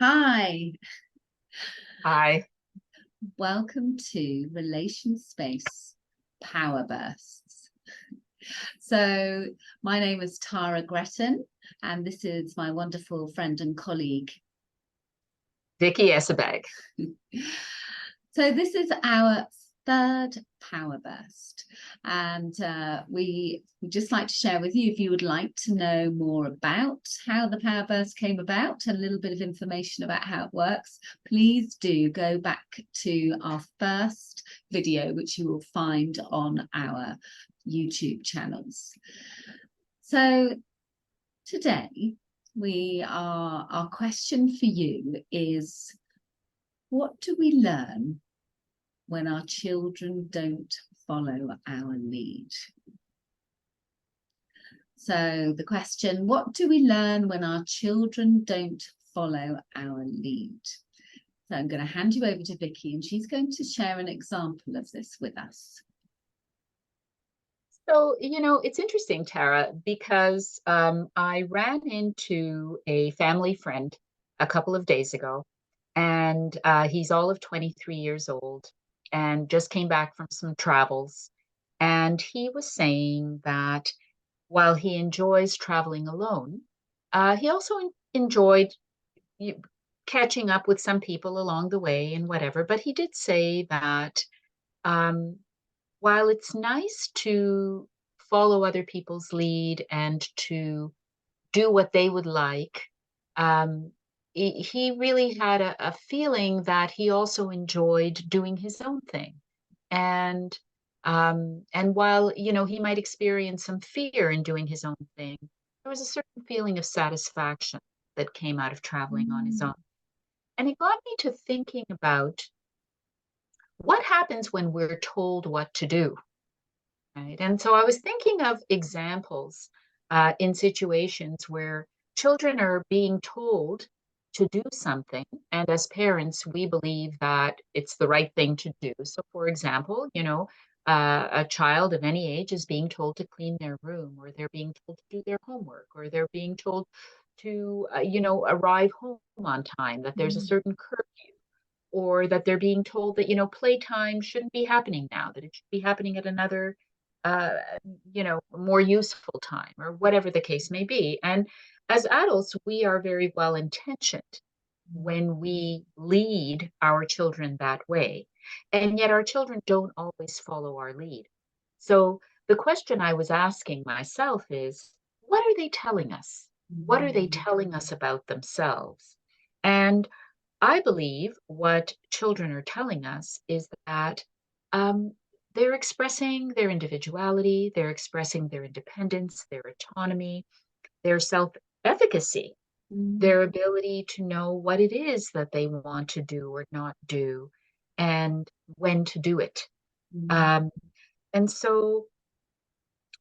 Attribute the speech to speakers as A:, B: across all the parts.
A: Hi,
B: Hi.
A: welcome to Relationspace Power Bursts. So, my name is Tara Gretton, and this is my wonderful friend and colleague.
B: Vicky Essebag.
A: So, this is our third Power Burst, and we would just like to share with you if you would like to know more about how the Power Burst came about and a little bit of information about how it works. Please do go back to our first video, which you will find on our YouTube channels. So today our question for you is, what do we learn when our children don't follow our lead? So the question, what do we learn when our children don't follow our lead? So I'm going to hand you over to Vicky, and she's going to share an example of this with us.
B: So, it's interesting, Tara, because I ran into a family friend a couple of days ago, and he's all of 23 years old and just came back from some travels. And he was saying that while he enjoys traveling alone, he also enjoyed you, catching up with some people along the way and whatever. But he did say that um, while it's nice to follow other people's lead and to do what they would like, um, he really had a feeling that he also enjoyed doing his own thing. And while, he might experience some fear in doing his own thing, there was a certain feeling of satisfaction that came out of traveling on his own. And it got me to thinking about what happens when we're told what to do, right? And so I was thinking of examples in situations where children are being told to do something, and as parents, we believe that it's the right thing to do. So, for example, a child of any age is being told to clean their room, or they're being told to do their homework, or they're being told to, arrive home on time, that there's a certain curfew, or that they're being told that, playtime shouldn't be happening now, that it should be happening at another, uh, more useful time, or whatever the case may be. And as adults, we are very well intentioned when we lead our children that way. And yet our children don't always follow our lead. So the question I was asking myself is, what are they telling us? What are they telling us about themselves? And I believe what children are telling us is that um, they're expressing their individuality, they're expressing their independence, their autonomy, their self efficacy, their ability to know what it is that they want to do or not do, and when to do it. Um, and so,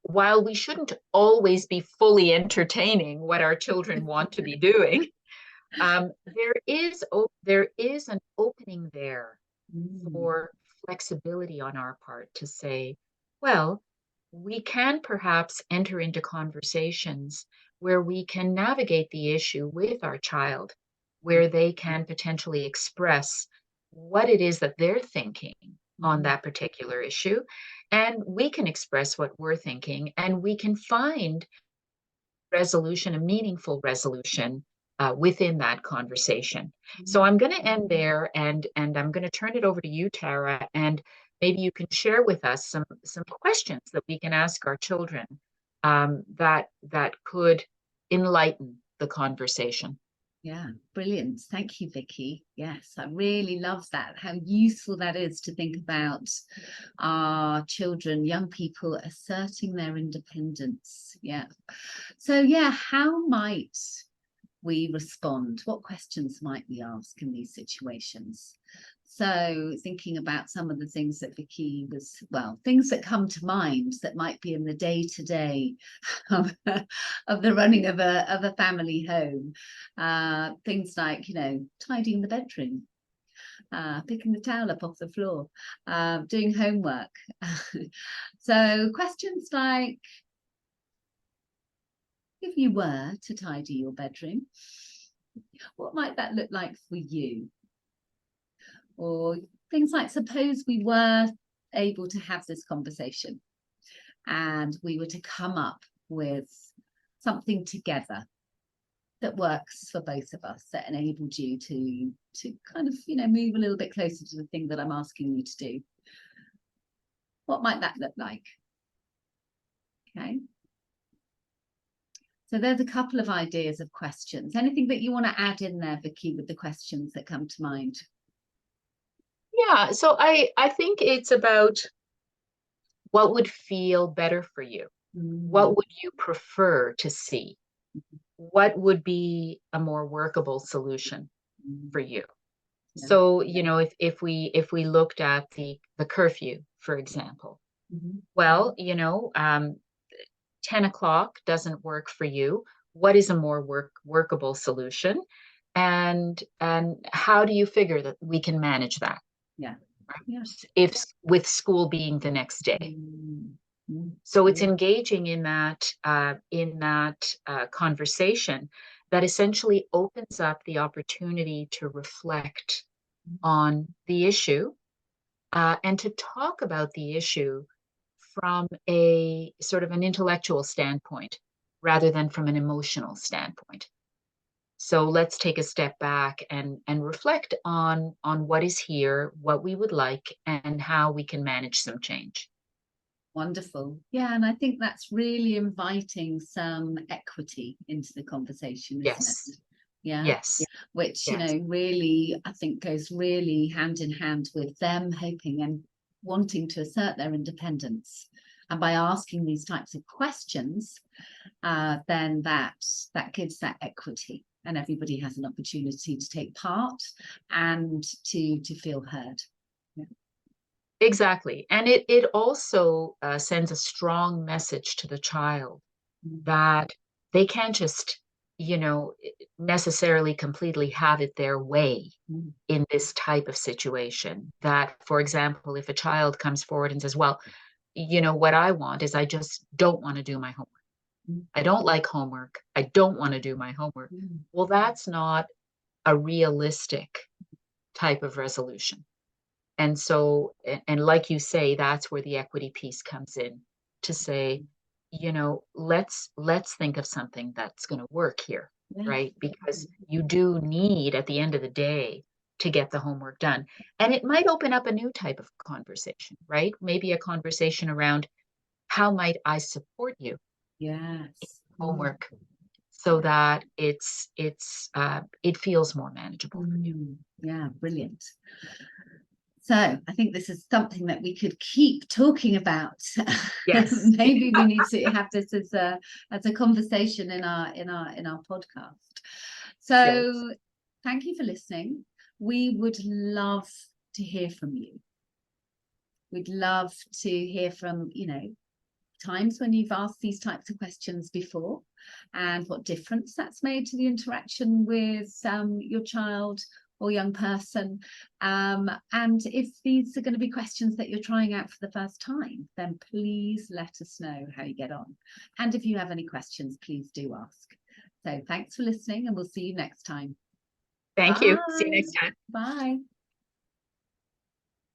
B: while we shouldn't always be fully entertaining what our children want to be doing, there is an opening there for flexibility on our part to say, well, we can perhaps enter into conversations where we can navigate the issue with our child, where they can potentially express what it is that they're thinking on that particular issue. And we can express what we're thinking, and we can find resolution, a meaningful resolution within that conversation. So I'm going to end there, and I'm going to turn it over to you, Tara, and maybe you can share with us some questions that we can ask our children that could enlighten the conversation.
A: Yeah, brilliant. Thank you, Vicky. Yes, I really love that, how useful that is to think about our children, young people asserting their independence. Yeah. So, yeah, how might we respond? What questions might we ask in these situations? So thinking about some of the things that Vicky was, well, things that come to mind that might be in the day-to-day of, of the running of a family home. Things like, tidying the bedroom, picking the towel up off the floor, doing homework. So questions like, if you were to tidy your bedroom, What might that look like for you? Or things like, suppose we were able to have this conversation and we were to come up with something together that works for both of us, that enabled you to kind of, move a little bit closer to the thing that I'm asking you to do. What might that look like? Okay. So there's a couple of ideas of questions. Anything that you want to add in there, Vicky, with the questions that come to mind?
B: Yeah, so I think it's about what would feel better for you. What would you prefer to see? What would be a more workable solution for you?
A: Yeah.
B: So, if we looked at the curfew, for example, well, 10 o'clock doesn't work for you. What is a more workable solution? And how do you figure that we can manage that?
A: Yeah.
B: Right?
A: Yeah.
B: If with school being the next day. So it's engaging in that conversation that essentially opens up the opportunity to reflect on the issue and to talk about the issue from a sort of an intellectual standpoint rather than from an emotional standpoint. So let's take a step back and reflect on what is here, what we would like, and how we can manage some change.
A: Wonderful. Yeah, and I think that's really inviting some equity into the conversation, isn't it? Yeah.
B: Yes.
A: Which,
B: Yes.
A: really, I think goes really hand in hand with them hoping and wanting to assert their independence. And by asking these types of questions, then that gives that equity, and everybody has an opportunity to take part and to feel heard. Yeah.
B: Exactly. And it also sends a strong message to the child that they can't just, necessarily completely have it their way in this type of situation. That, for example, if a child comes forward and says, well, what I want is I just don't want to do my homework. I don't like homework. I don't want to do my homework. Well, that's not a realistic type of resolution. And so, and like you say, that's where the equity piece comes in to say, let's think of something that's going to work here, right? Because you do need, at the end of the day, to get the homework done. And it might open up a new type of conversation, right? Maybe a conversation around how might I support you in homework so that it feels more manageable for you.
A: Yeah, brilliant. So I think this is something that we could keep talking about.
B: Yes.
A: Maybe we need to have this as a conversation in our podcast. So yes. Thank you for listening. We would love to hear from you. We'd love to hear from, times when you've asked these types of questions before and what difference that's made to the interaction with your child or young person. And if these are going to be questions that you're trying out for the first time, then please let us know how you get on. And if you have any questions, please do ask. So thanks for listening, and we'll see you next time.
B: Thank you. See you next time.
A: Bye.